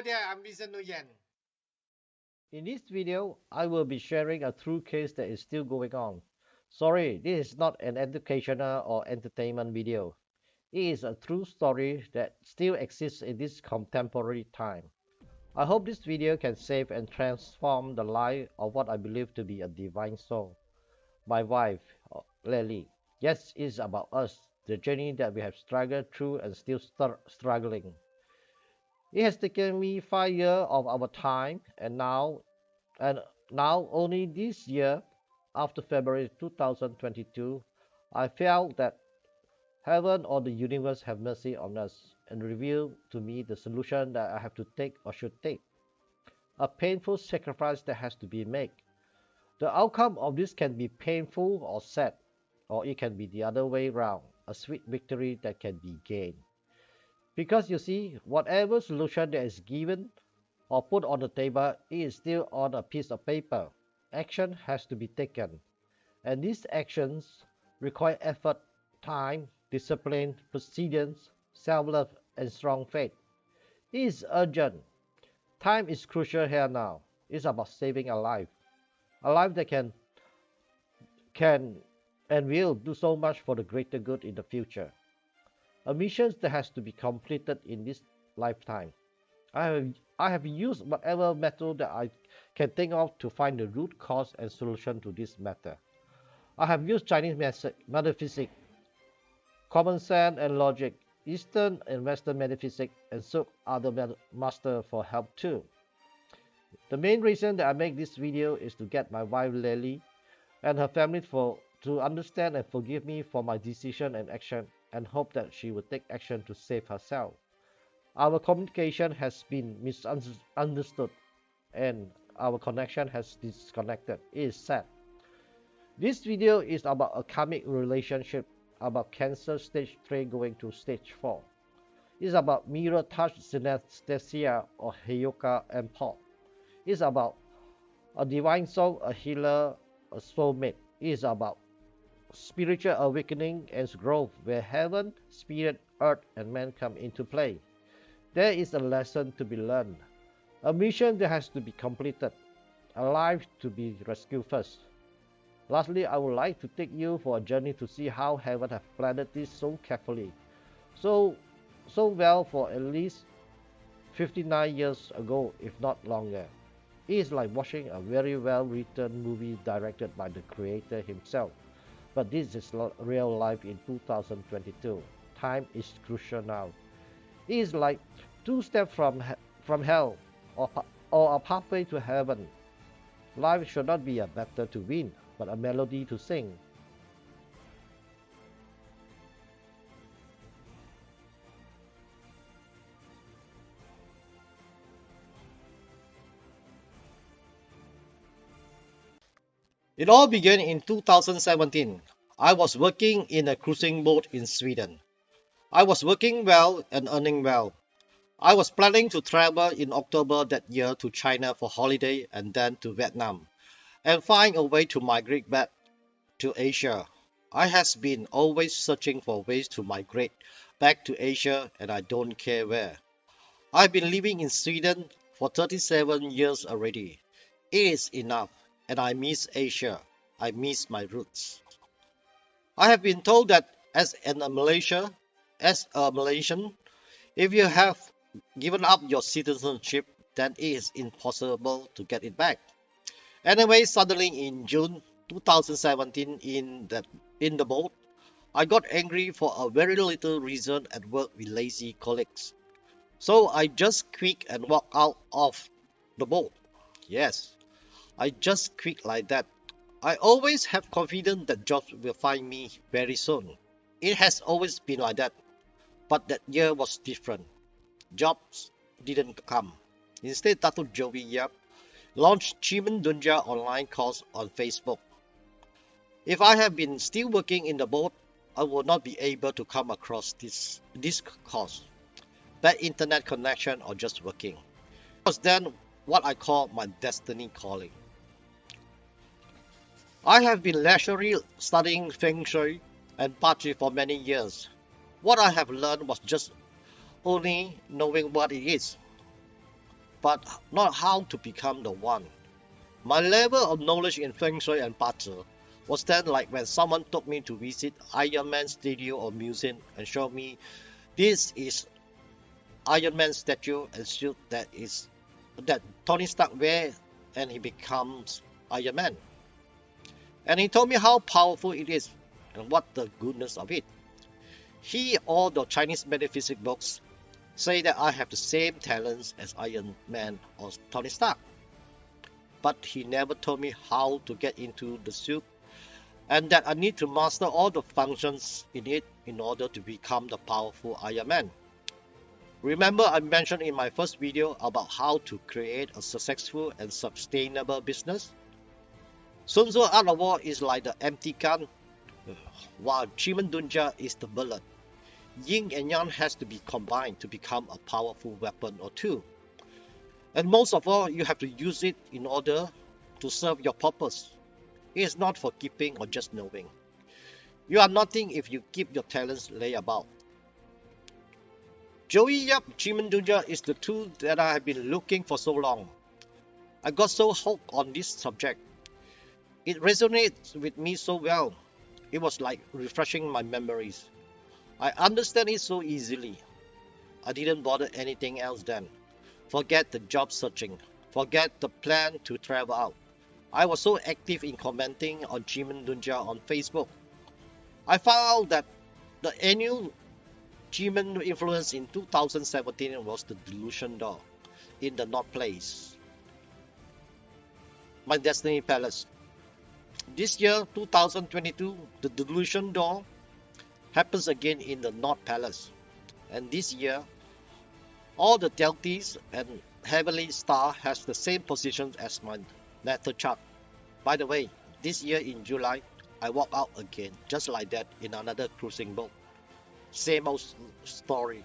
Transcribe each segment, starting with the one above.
there, I'm Vincent Nguyen. In this video, I will be sharing a true case that is still going on. Sorry, this is not an educational or entertainment video. It is a true story that still exists in this contemporary time. I hope this video can save and transform the life of what I believe to be a divine soul. My wife, Lily. Yes, it is about us, the journey that we have struggled through and still struggling. It has taken me 5 years of our time, and now only this year, after February 2022, I felt that heaven or the universe have mercy on us and revealed to me the solution that I have to take or should take. A painful sacrifice that has to be made. The outcome of this can be painful or sad, or it can be the other way round, a sweet victory that can be gained. Because you see, whatever solution that is given or put on the table, it is still on a piece of paper. Action has to be taken, and these actions require effort, time, discipline, persistence, self-love, and strong faith. It is urgent. Time is crucial here now. It's about saving a life that can and will do so much for the greater good in the future. A mission that has to be completed in this lifetime. I have used whatever method that I can think of to find the root cause and solution to this matter. I have used Chinese metaphysics, common sense and logic, Eastern and Western metaphysics, and sought other masters for help too. The main reason that I make this video is to get my wife Lily and her family to understand and forgive me for my decision and action, and hope that she will take action to save herself. Our communication has been misunderstood and our connection has disconnected. It is sad. This video is about a karmic relationship, about cancer stage 3 going to stage 4. It's about mirror touch synesthesia or Heyoka Empath. It's about a divine soul, a healer, a soulmate. It is about spiritual awakening and growth where heaven, spirit, earth, and man come into play. There is a lesson to be learned, a mission that has to be completed, a life to be rescued first. Lastly, I would like to take you for a journey to see how heaven has planned this so carefully, so well for at least 59 years ago, if not longer. It is like watching a very well written movie directed by the creator himself. But this is real life in 2022. Time is crucial now. It is like 2 steps from hell or a pathway to heaven. Life should not be a battle to win, but a melody to sing. It all began in 2017. I was working in a cruising boat in Sweden. I was working well and earning well. I was planning to travel in October that year to China for holiday and then to Vietnam, and find a way to migrate back to Asia. I has been always searching for ways to migrate back to Asia, and I don't care where. I've been living in Sweden for 37 years already. It is enough, and I miss Asia. I miss my roots. I have been told that as a Malaysian, if you have given up your citizenship, then it is impossible to get it back. Anyway, suddenly in June 2017 in the boat, I got angry for a very little reason at work with lazy colleagues. So I just quit and walked out of the boat. Yes, I just quit like that. I always have confidence that jobs will find me very soon. It has always been like that. But that year was different. Jobs didn't come. Instead, Dato JiYou launched Chimen Dunja online course on Facebook. If I had been still working in the boat, I would not be able to come across this course. Bad internet connection or just working. It was then what I call my destiny calling. I have been leisurely studying Feng Shui and Part1 for many years. What I have learned was just only knowing what it is. but not how to become the one. My level of knowledge in Feng Shui and Bazi was then like when someone took me to visit Iron Man's studio or museum and showed me this is Iron Man statue and suit that Tony Stark wears and he becomes Iron Man. And he told me how powerful it is and what the goodness of it. He or the Chinese metaphysics books say that I have the same talents as Iron Man or Tony Stark. But he never told me how to get into the suit and that I need to master all the functions in it in order to become the powerful Iron Man. Remember I mentioned in my first video about how to create a successful and sustainable business? Sun Tzu Art of War is like the empty gun, while Chimendunja is the bullet. Yin and Yang has to be combined to become a powerful weapon or tool. And most of all, you have to use it in order to serve your purpose. It is not for keeping or just knowing. You are nothing if you keep your talents lay about. JiYou Chimendunja is the tool that I have been looking for so long. I got so hooked on this subject. It resonates with me so well. It was like refreshing my memories. I understand it so easily. I didn't bother anything else then. Forget the job searching. Forget the plan to travel out. I was so active in commenting on Chimendunja on Facebook. I found out that the annual Chimen influence in 2017 was the Delusion Door in the North Place, my Destiny Palace. This year, 2022, the Delusion Door happens again in the North Palace. And this year, all the deities and heavenly star has the same position as my natal chart. By the way, this year in July, I walk out again, just like that in another cruising boat. Same old story.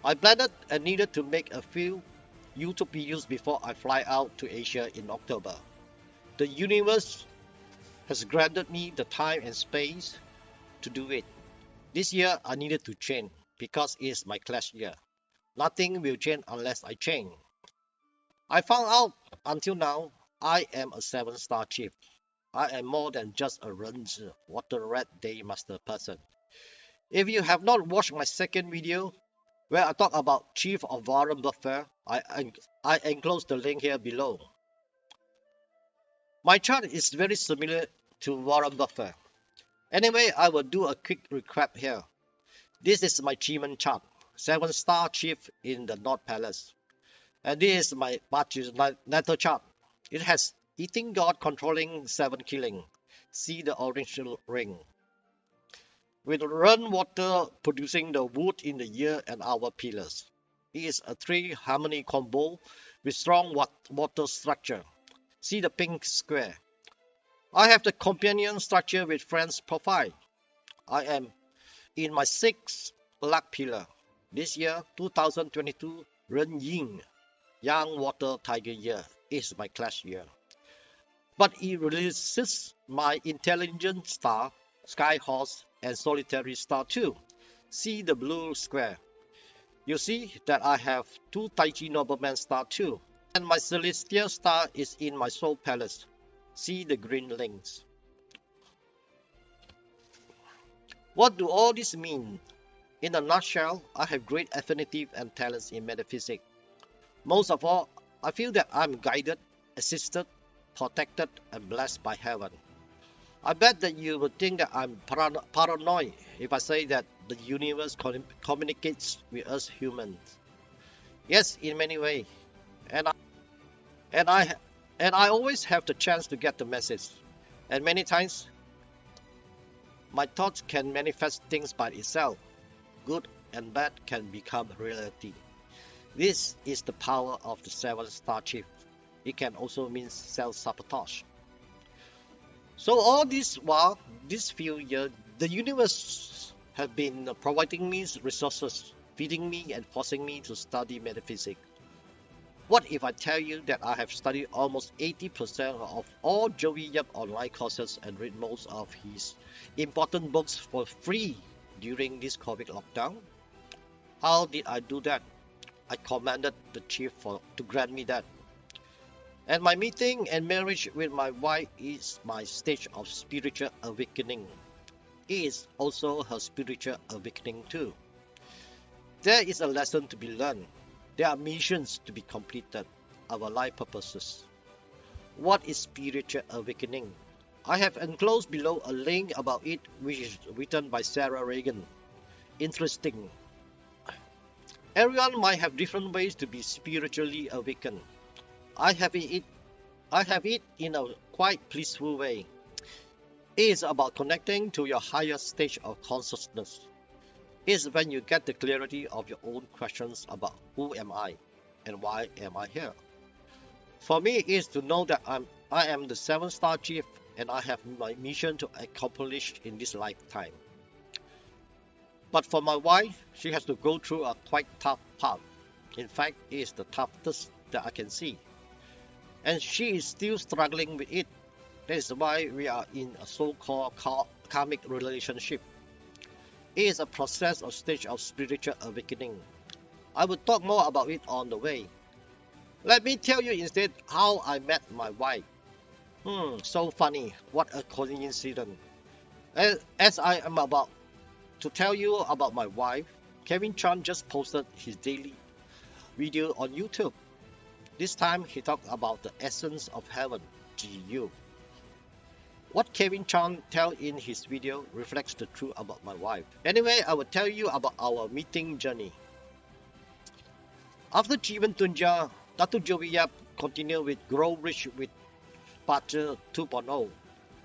I planned and needed to make a few YouTube videos before I fly out to Asia in October. The universe has granted me the time and space to do it. This year I needed to change because it is my clash year. Nothing will change unless I change. I found out until now I am a 7-star chief. I am more than just a Renzi, Water Red Day Master person. If you have not watched my second video where I talk about Chief of Warren Buffett, I enclose the link here below. My chart is very similar to Warren Buffett. Anyway, I will do a quick recap here. This is my Chiman chart, 7-star chief in the North Palace. And this is my Bachi's natal chart. It has eating god controlling 7 killing. See the orange ring. With run water producing the wood in the year and hour pillars. It is a 3 harmony combo with strong water structure. See the pink square. I have the companion structure with friends profile. I am in my 6th luck pillar. This year, 2022, Ren Yin, Young Water Tiger year is my clash year. But it releases my intelligent star, Sky Horse, and solitary star too. See the blue square. You see that I have 2 Tai Chi Nobleman star too. And my celestial star is in my soul palace. See the green links. What do all this mean? In a nutshell, I have great affinity and talents in metaphysics. Most of all, I feel that I'm guided, assisted, protected, and blessed by heaven. I bet that you would think that I'm paranoid if I say that the universe communicates with us humans. Yes, in many ways. And I always have the chance to get the message. And many times, my thoughts can manifest things by itself. Good and bad can become reality. This is the power of the 7-star chief. It can also mean self-sabotage. So all this while, this few years, the universe has been providing me resources, feeding me and forcing me to study metaphysics. What if I tell you that I have studied almost 80% of all JiYou online courses and read most of his important books for free during this COVID lockdown? How did I do that? I commanded the chief to grant me that. And my meeting and marriage with my wife is my stage of spiritual awakening. It is also her spiritual awakening too. There is a lesson to be learned. There are missions to be completed, our life purposes. What is spiritual awakening? I have enclosed below a link about it, which is written by Sarah Reagan. Interesting. Everyone might have different ways to be spiritually awakened. I have it in a quite peaceful way. It is about connecting to your higher stage of consciousness. It is when you get the clarity of your own questions about who am I and why am I here. For me, it is to know that I am the 7-star chief and I have my mission to accomplish in this lifetime. But for my wife, she has to go through a quite tough path. In fact, it is the toughest that I can see. And she is still struggling with it. That is why we are in a so-called karmic relationship. It is a process or stage of spiritual awakening. I will talk more about it on the way. Let me tell you instead how I met my wife. So funny. What a coincidence. As I am about to tell you about my wife, Kevin Chan just posted his daily video on YouTube. This time he talked about the essence of heaven, JiYou. What Kevin Chan tells in his video reflects the truth about my wife. Anyway, I will tell you about our meeting journey. After Jivan Tunja, Dr. Joey Yap continued with Grow Rich with Part 2.0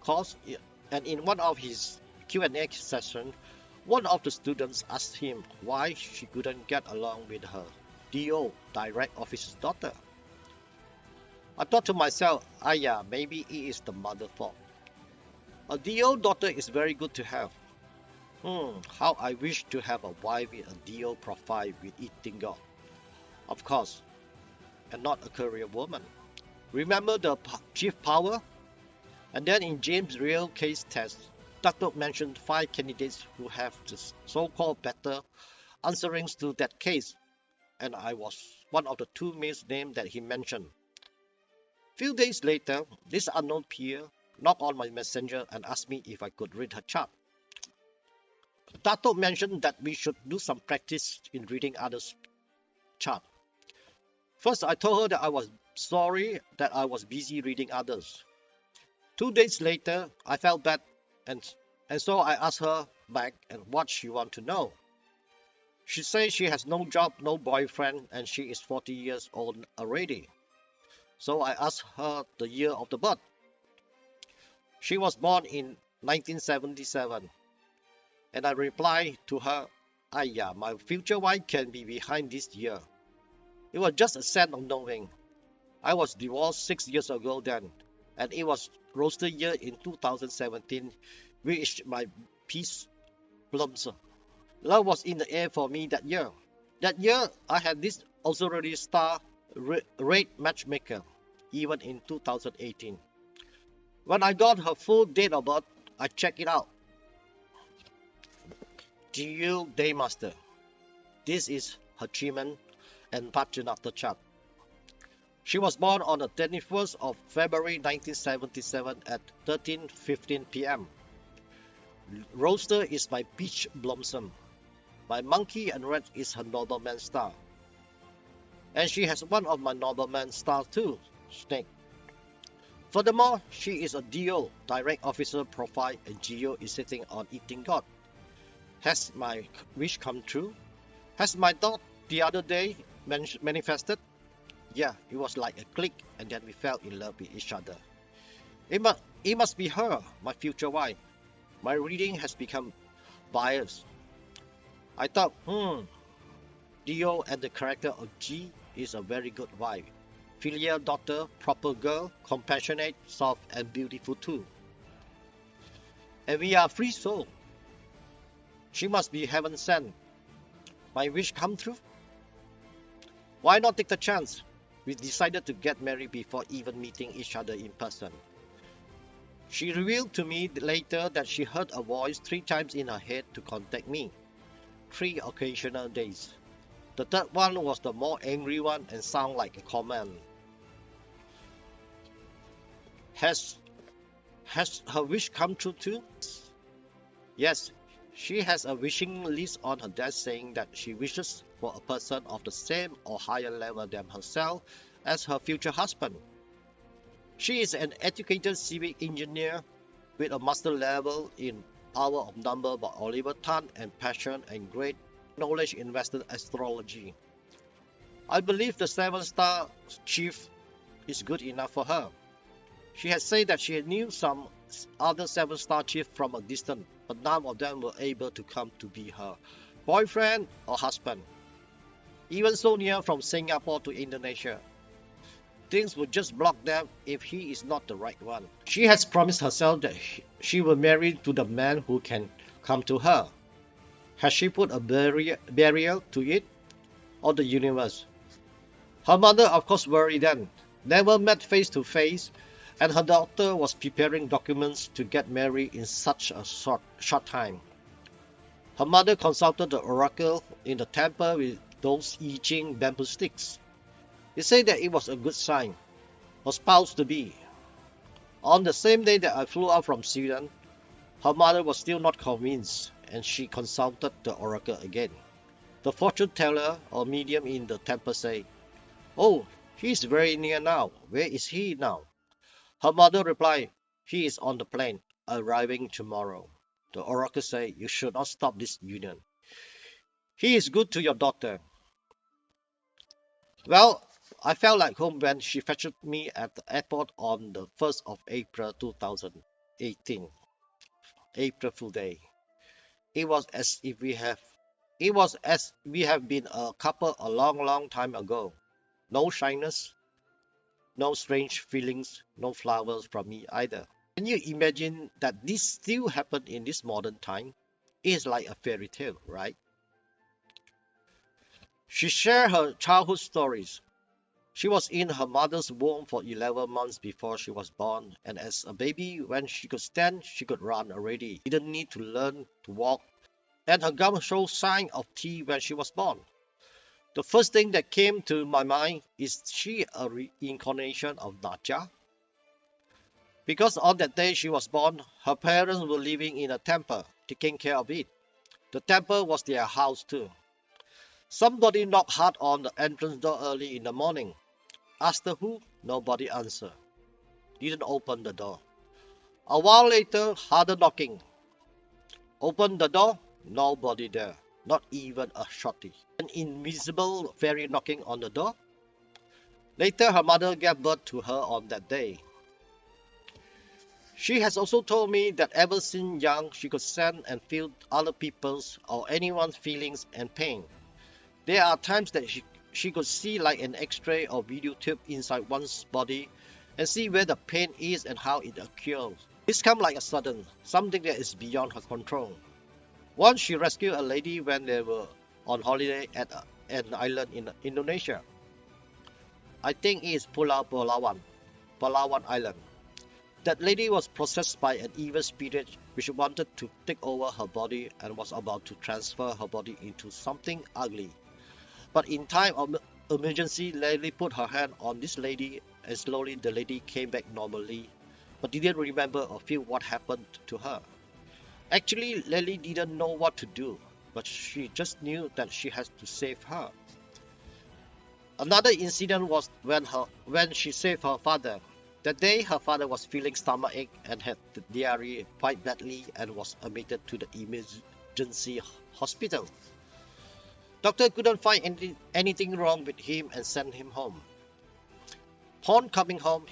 course, and in one of his Q&A sessions, one of the students asked him why she couldn't get along with her DO, direct officer's daughter. I thought to myself, maybe it is the mother's fault. A DO daughter is very good to have. How I wish to have a wife with a DO profile with eating God. Of course, and not a career woman. Remember the chief power? And then in James' real case test, Dr. mentioned 5 candidates who have the so-called better answerings to that case, and I was one of the 2 names that he mentioned. Few days later, this unknown peer knocked on my messenger and asked me if I could read her chart. Dato mentioned that we should do some practice in reading others' chart. First, I told her that I was sorry that I was busy reading others. 2 days later, I felt bad and so I asked her back and what she wanted to know. She says she has no job, no boyfriend, and she is 40 years old already. So I asked her the year of the birth. She was born in 1977. And I replied to her, my future wife can be behind this year. It was just a sense of knowing. I was divorced 6 years ago then, and it was roster year in 2017, which my peace blooms. Love was in the air for me that year. That year, I had this auxiliary star rate matchmaker, even in 2018. When I got her full date of birth, I checked it out. JiYou Daymaster. This is her Chiman and Pachinata chart. She was born on the 21st of February 1977 at 13:15 p.m. Roster is my peach blossom. My monkey and red is her nobleman star. And she has one of my nobleman stars too, snake. Furthermore, she is a DO, direct officer profile, and JiYou is sitting on eating God. Has my wish come true? Has my thought the other day manifested? Yeah, it was like a click and then we fell in love with each other. It must be her, my future wife. My reading has become biased. I thought, Dio and the character of G is a very good wife. Filial daughter, proper girl, compassionate, soft and beautiful too. And we are free soul. She must be heaven sent. My wish come true? Why not take the chance? We decided to get married before even meeting each other in person. She revealed to me later that she heard a voice 3 times in her head to contact me. 3 occasional days. The third one was the more angry one and sound like a command. Has her wish come true too? Yes, she has a wishing list on her desk saying that she wishes for a person of the same or higher level than herself as her future husband. She is an educated civil engineer with a master level in Power of Number by Oliver Tan and passion and great knowledge in Western astrology. I believe the 7-star chief is good enough for her. She has said that she knew some other 7-star chiefs from a distance, but none of them were able to come to be her boyfriend or husband. Even so near from Singapore to Indonesia, things would just block them if he is not the right one. She has promised herself that she will marry to the man who can come to her. Has she put a barrier to it or the universe? Her mother of course worried then, never met face to face, and her daughter was preparing documents to get married in such a short time. Her mother consulted the oracle in the temple with those I Ching bamboo sticks. He said that it was a good sign. Her spouse-to-be. On the same day that I flew out from Sweden, her mother was still not convinced, and she consulted the oracle again. The fortune teller or medium in the temple said, "Oh, he is very near now. Where is he now?" Her mother replied, "He is on the plane, arriving tomorrow." The oracle said, "You should not stop this union. He is good to your daughter." Well, I felt like home when she fetched me at the airport on the 1st of April 2018. April Fool Day. It was as if we have been a couple a long time ago. No shyness, no strange feelings, no flowers from me either. Can you imagine that this still happened in this modern time? It's like a fairy tale, right? She shared her childhood stories. She was in her mother's womb for 11 months before she was born, and as a baby, when she could stand, she could run already. Didn't need to learn to walk, and her gum showed signs of teeth when she was born. The first thing that came to my mind is she a reincarnation of Naja? Because on that day she was born, her parents were living in a temple, taking care of it. The temple was their house too. Somebody knocked hard on the entrance door early in the morning. Asked her who? Nobody answered. Didn't open the door. A while later, harder knocking. Opened the door, nobody there. Not even a shorty. An invisible fairy knocking on the door. Later, her mother gave birth to her on that day. She has also told me that ever since young, she could sense and feel other people's or anyone's feelings and pain. There are times that she could see like an X-ray or video tube inside one's body and see where the pain is and how it occurs. This comes like a sudden, something that is beyond her control. Once she rescued a lady when they were on holiday at an island in Indonesia. I think it is Palawan Island. That lady was possessed by an evil spirit which wanted to take over her body and was about to transfer her body into something ugly. But in time of emergency, Lily put her hand on this lady and slowly the lady came back normally, but didn't remember or feel what happened to her. Actually, Lily didn't know what to do, but she just knew that she had to save her. Another incident was when she saved her father. That day, her father was feeling stomachache and had diarrhea quite badly and was admitted to the emergency hospital. Doctor couldn't find anything wrong with him and sent him home. Upon coming home,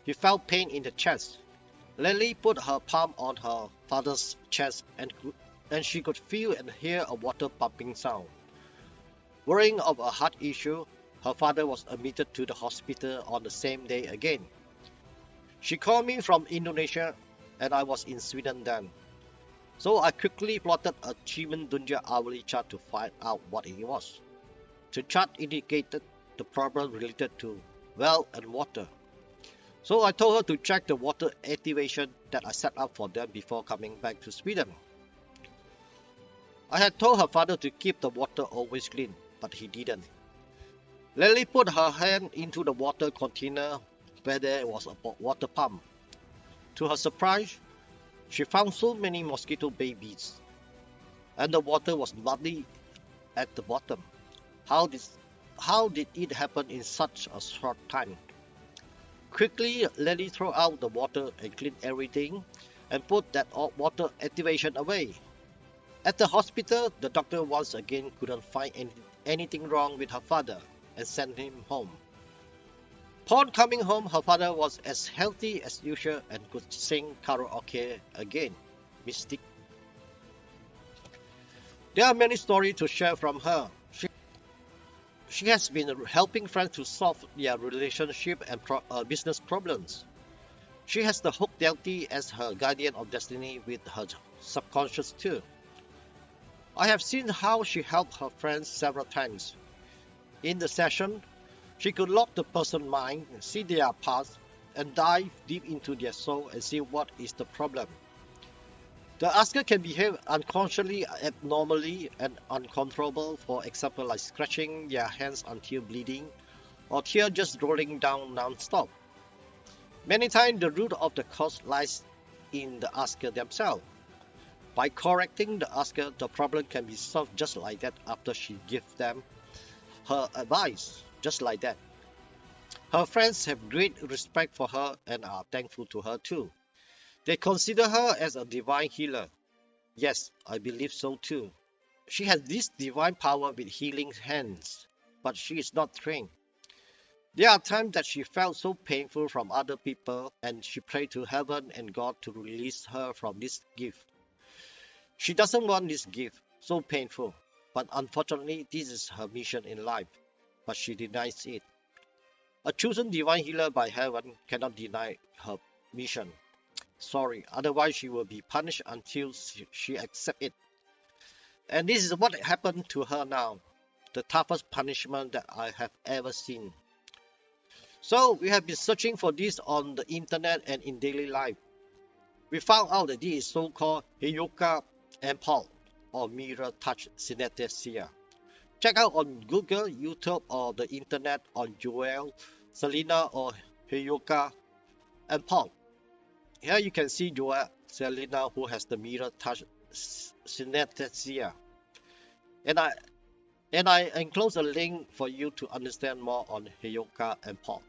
he felt pain in the chest. Lily put her palm on her father's chest and she could feel and hear a water pumping sound. Worrying of a heart issue, her father was admitted to the hospital on the same day again. She called me from Indonesia and I was in Sweden then. So I quickly plotted a Chimendunja hourly chart to find out what it was. The chart indicated the problem related to well and water. So I told her to check the water activation that I set up for them before coming back to Sweden. I had told her father to keep the water always clean, but he didn't. Lily put her hand into the water container where there was a water pump. To her surprise, she found so many mosquito babies, and the water was muddy at the bottom. How did, how did it happen in such a short time? Quickly, Lily threw out the water and cleaned everything and put that water activation away. At the hospital, the doctor once again couldn't find anything wrong with her father and sent him home. Upon coming home, her father was as healthy as usual and could sing karaoke again. Mystic. There are many stories to share from her. She has been helping friends to solve their relationship and business problems. She has the hook deity as her guardian of destiny with her subconscious too. I have seen how she helped her friends several times. In the session, she could lock the person's mind, see their past, and dive deep into their soul and see what is the problem. The asker can behave unconsciously, abnormally, and uncontrollable, for example like scratching their hands until bleeding, or tears just rolling down non-stop. Many times the root of the cause lies in the asker themselves. By correcting the asker, the problem can be solved just like that after she gives them her advice, just like that. Her friends have great respect for her and are thankful to her too. They consider her as a divine healer. Yes, I believe so too. She has this divine power with healing hands, but she is not trained. There are times that she felt so painful from other people and she prayed to heaven and God to release her from this gift. She doesn't want this gift, so painful, but unfortunately this is her mission in life, but she denies it. A chosen divine healer by heaven cannot deny her mission. Sorry, otherwise she will be punished until she accepts it. And this is what happened to her now. The toughest punishment that I have ever seen. So we have been searching for this on the internet and in daily life. We found out that this is so-called Heyoka Empath or Mirror Touch Synesthesia. Check out on Google, YouTube or the internet on JiYou, Selena or Heyoka Empath. Here you can see Selena who has the Mirror Touch Synesthesia. And I enclose a link for you to understand more on Heyoka Empath.